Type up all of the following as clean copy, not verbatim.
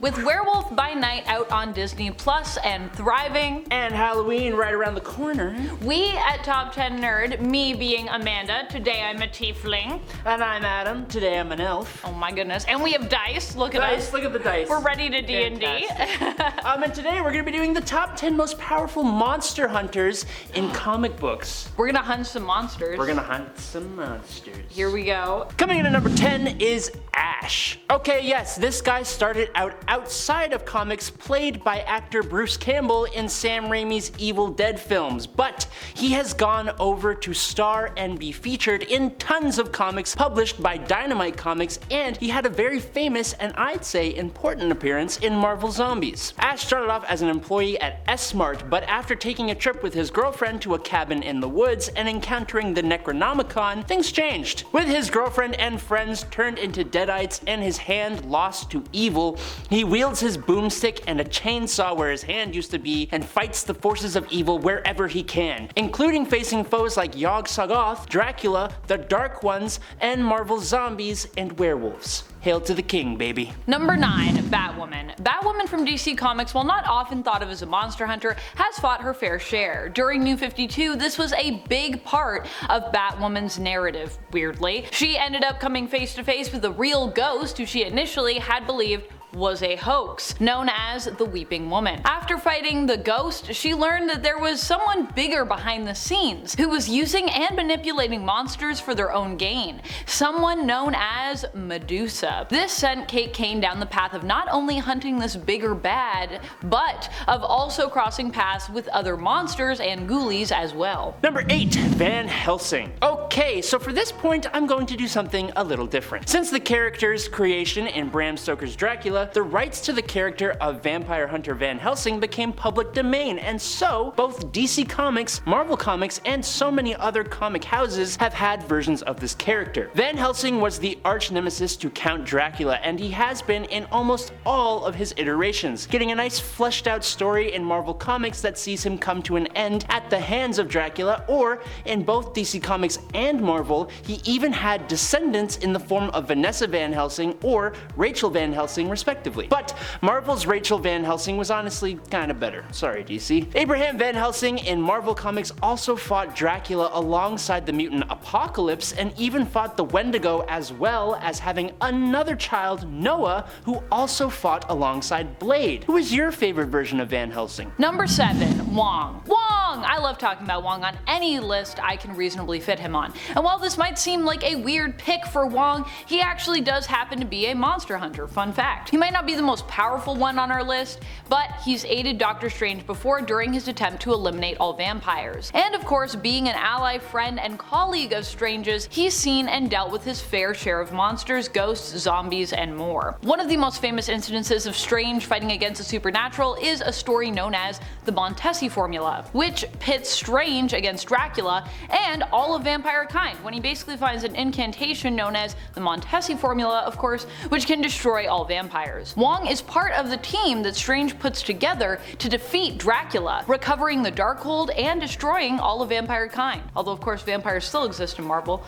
With Werewolf by Night out on Disney Plus and thriving, and Halloween right around the corner, we at Top 10 Nerd, me being Amanda, today I'm a tiefling. And I'm Adam, today I'm an elf. Oh my goodness, and we have dice, look at us. Look at the dice. We're ready to D&D. And today we're going to be doing the top 10 most powerful monster hunters in comic books. We're gonna hunt some monsters. We're gonna hunt some monsters. Here we go. Coming in at number 10 is Ash. Okay, yes, this guy started out outside of comics, played by actor Bruce Campbell in Sam Raimi's Evil Dead films, but he has gone over to star and be featured in tons of comics published by Dynamite Comics, and he had a very famous and I'd say important appearance in Marvel Zombies. Ash started off as an employee at S-Mart, but after taking a trip with his girlfriend to a cabin in the woods and encountering the Necronomicon, things changed. With his girlfriend and friends turned into deadites and his hand lost to evil, he wields his boomstick and a chainsaw where his hand used to be and fights the forces of evil wherever he can, including facing foes like Yog-Sothoth, Dracula, the Dark Ones, and Marvel Zombies and werewolves. Hail to the king, baby. Number 9, Batwoman. Batwoman from DC Comics, while not often thought of as a monster hunter, has fought her fair share. During New 52, this was a big part of Batwoman's narrative, weirdly. She ended up coming face to face with a real ghost who she initially had believed was a hoax, known as the Weeping Woman. After fighting the ghost, she learned that there was someone bigger behind the scenes, who was using and manipulating monsters for their own gain, someone known as Medusa. This sent Kate Kane down the path of not only hunting this bigger bad, but of also crossing paths with other monsters and ghoulies as well. Number 8, Van Helsing. Okay, so for this point I'm going to do something a little different. Since the character's creation in Bram Stoker's Dracula, the rights to the character of vampire hunter Van Helsing became public domain, and so both DC Comics, Marvel Comics, and so many other comic houses have had versions of this character. Van Helsing was the arch nemesis to Count Dracula, and he has been in almost all of his iterations, getting a nice fleshed out story in Marvel Comics that sees him come to an end at the hands of Dracula, or in both DC Comics and Marvel, he even had descendants in the form of Vanessa Van Helsing or Rachel Van Helsing respectively. But Marvel's Rachel Van Helsing was honestly kinda better. Sorry DC. Abraham Van Helsing in Marvel Comics also fought Dracula alongside the mutant Apocalypse, and even fought the Wendigo, as well as having another child, Noah, who also fought alongside Blade. Who is your favorite version of Van Helsing? Number 7, Wong. Wong! I love talking about Wong on any list I can reasonably fit him on. And while this might seem like a weird pick for Wong, he actually does happen to be a monster hunter, fun fact. He might not be the most powerful one on our list, but he's aided Doctor Strange before during his attempt to eliminate all vampires. And of course, being an ally, friend, and colleague of Strange's, he's seen and dealt with his fair share of monsters, ghosts, zombies, and more. One of the most famous incidences of Strange fighting against the supernatural is a story known as the Montesi Formula, which pits Strange against Dracula and all of vampire kind, when he basically finds an incantation known as the Montesi Formula, of course, which can destroy all vampires. Wong is part of the team that Strange puts together to defeat Dracula, recovering the Darkhold and destroying all of vampire kind. Although of course vampires still exist in Marvel,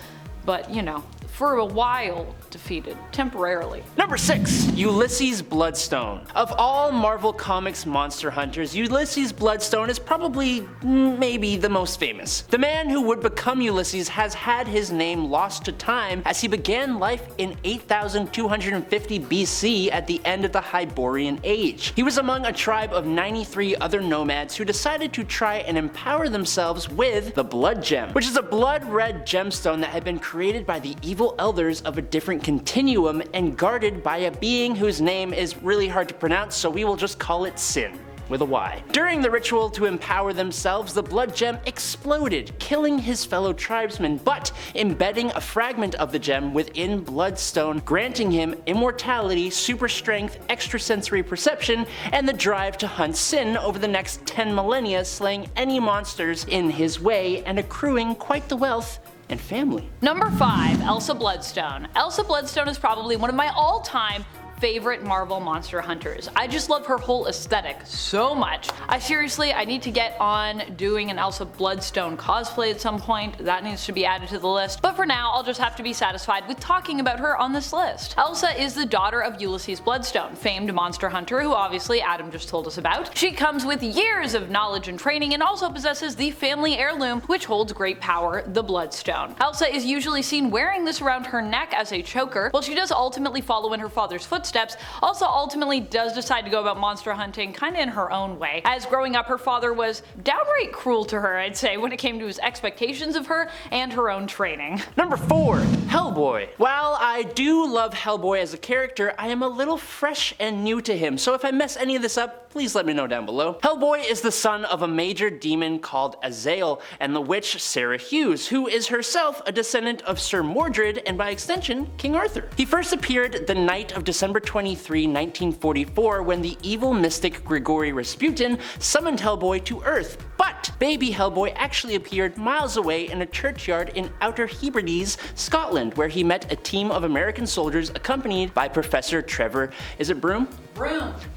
but you know, for a while defeated, temporarily. Number 6, Ulysses Bloodstone. Of all Marvel Comics monster hunters, Ulysses Bloodstone is probably maybe the most famous. The man who would become Ulysses has had his name lost to time as he began life in 8250 BC at the end of the Hyborian Age. He was among a tribe of 93 other nomads who decided to try and empower themselves with the Blood Gem, which is a blood-red gemstone that had been created by the evil elders of a different continuum and guarded by a being whose name is really hard to pronounce, so we will just call it Sin, with a Y. During the ritual to empower themselves, the blood gem exploded, killing his fellow tribesmen, but embedding a fragment of the gem within Bloodstone, granting him immortality, super strength, extrasensory perception, and the drive to hunt Sin over the next 10 millennia, slaying any monsters in his way and accruing quite the wealth and family. Number 5, Elsa Bloodstone. Elsa Bloodstone is probably one of my all-time favorite Marvel monster hunters. I just love her whole aesthetic so much. I need to get on doing an Elsa Bloodstone cosplay at some point. That needs to be added to the list. But for now, I'll just have to be satisfied with talking about her on this list. Elsa is the daughter of Ulysses Bloodstone, famed monster hunter who obviously Adam just told us about. She comes with years of knowledge and training and also possesses the family heirloom which holds great power, the Bloodstone. Elsa is usually seen wearing this around her neck as a choker. While she does ultimately follow in her father's footsteps, also ultimately does decide to go about monster hunting kinda in her own way. As growing up, her father was downright cruel to her, I'd say, when it came to his expectations of her and her own training. Number 4. Hellboy. While I do love Hellboy as a character, I am a little fresh and new to him, so if I mess any of this up, please let me know down below. Hellboy is the son of a major demon called Azazel and the witch Sarah Hughes, who is herself a descendant of Sir Mordred and by extension King Arthur. He first appeared the night of December 23, 1944 when the evil mystic Grigory Rasputin summoned Hellboy to Earth, but baby Hellboy actually appeared miles away in a churchyard in Outer Hebrides, Scotland, where he met a team of American soldiers accompanied by Professor Trevor, is it Broom?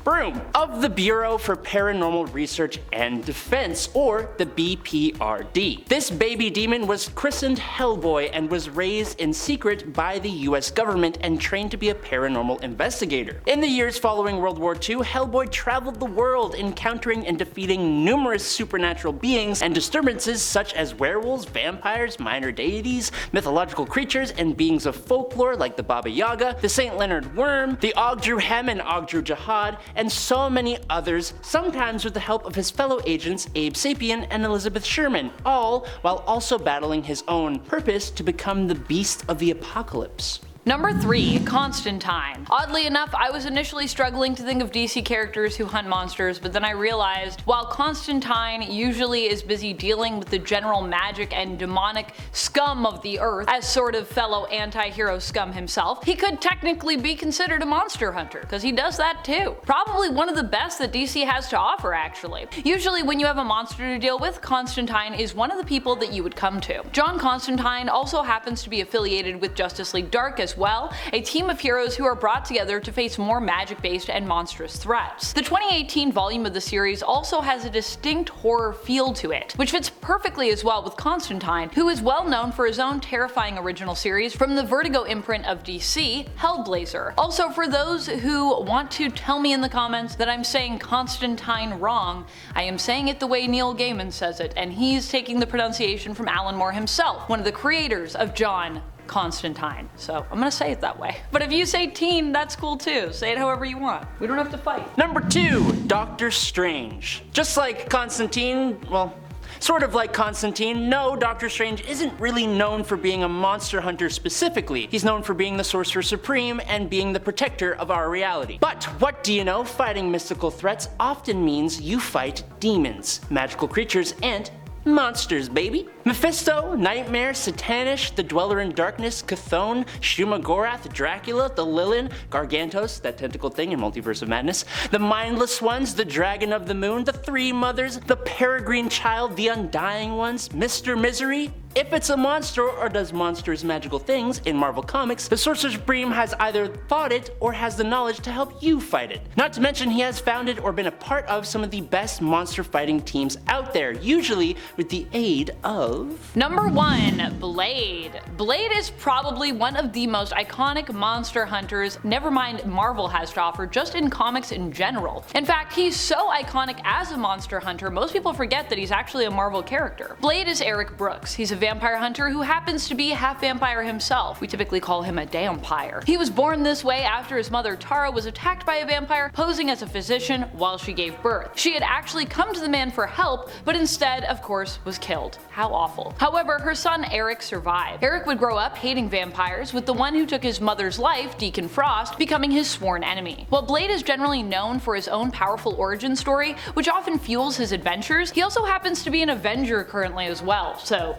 Broom, of the Bureau for Paranormal Research and Defense, or the BPRD. This baby demon was christened Hellboy and was raised in secret by the US government and trained to be a paranormal investigator. In the years following World War II, Hellboy traveled the world, encountering and defeating numerous supernatural beings and disturbances such as werewolves, vampires, minor deities, mythological creatures, and beings of folklore like the Baba Yaga, the St. Leonard Worm, the Ogdru Hem and Ogdru Jihad, and so many others, sometimes with the help of his fellow agents Abe Sapien and Elizabeth Sherman, all while also battling his own purpose to become the Beast of the Apocalypse. Number 3. Constantine. Oddly enough, I was initially struggling to think of DC characters who hunt monsters, but then I realized while Constantine usually is busy dealing with the general magic and demonic scum of the earth as sort of fellow anti-hero scum himself, he could technically be considered a monster hunter, because he does that too. Probably one of the best that DC has to offer, actually. Usually when you have a monster to deal with, Constantine is one of the people that you would come to. John Constantine also happens to be affiliated with Justice League Dark as well, a team of heroes who are brought together to face more magic-based and monstrous threats. The 2018 volume of the series also has a distinct horror feel to it, which fits perfectly as well with Constantine, who is well known for his own terrifying original series from the Vertigo imprint of DC, Hellblazer. Also, for those who want to tell me in the comments that I'm saying Constantine wrong, I am saying it the way Neil Gaiman says it, and he's taking the pronunciation from Alan Moore himself, one of the creators of John Constantine. So I'm gonna say it that way. But if you say teen, that's cool too. Say it however you want. We don't have to fight. Number 2. Doctor Strange. Just like Constantine, well, sort of like Constantine, no, Doctor Strange isn't really known for being a monster hunter specifically. He's known for being the Sorcerer Supreme and being the protector of our reality. But what do you know? Fighting mystical threats often means you fight demons, magical creatures, and monsters, baby. Mephisto, Nightmare, Satanish, the Dweller in Darkness, Chthon, Shumagorath, Dracula, the Lilin, Gargantos, that tentacle thing in Multiverse of Madness, the Mindless Ones, the Dragon of the Moon, the Three Mothers, the Peregrine Child, the Undying Ones, Mr. Misery. If it's a monster or does monstrous magical things in Marvel Comics, the Sorcerer Supreme has either fought it or has the knowledge to help you fight it. Not to mention he has founded or been a part of some of the best monster fighting teams out there, usually with the aid of... Number 1. Blade. Blade is probably one of the most iconic monster hunters, never mind Marvel has to offer, just in comics in general. In fact, he's so iconic as a monster hunter, most people forget that he's actually a Marvel character. Blade is Eric Brooks. He's a vampire hunter who happens to be half vampire himself. We typically call him a dampire. He was born this way after his mother Tara was attacked by a vampire posing as a physician while she gave birth. She had actually come to the man for help, but instead, of course, was killed. How awful. However, her son Eric survived. Eric would grow up hating vampires, with the one who took his mother's life, Deacon Frost, becoming his sworn enemy. While Blade is generally known for his own powerful origin story, which often fuels his adventures, he also happens to be an Avenger currently as well, so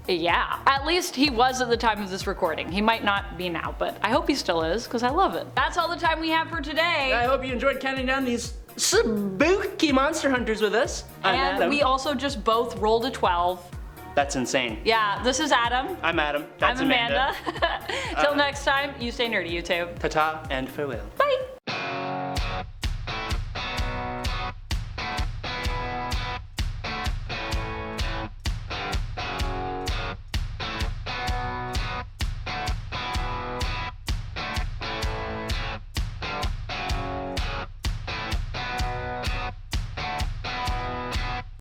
yeah. At least he was at the time of this recording. He might not be now, but I hope he still is, because I love it. That's all the time we have for today. I hope you enjoyed counting down these spooky monster hunters with us. And we also just both rolled a 12. That's insane. Yeah, this is Adam. I'm Adam. That's I'm Amanda. Till next time, you stay nerdy, YouTube. Ta-ta and farewell.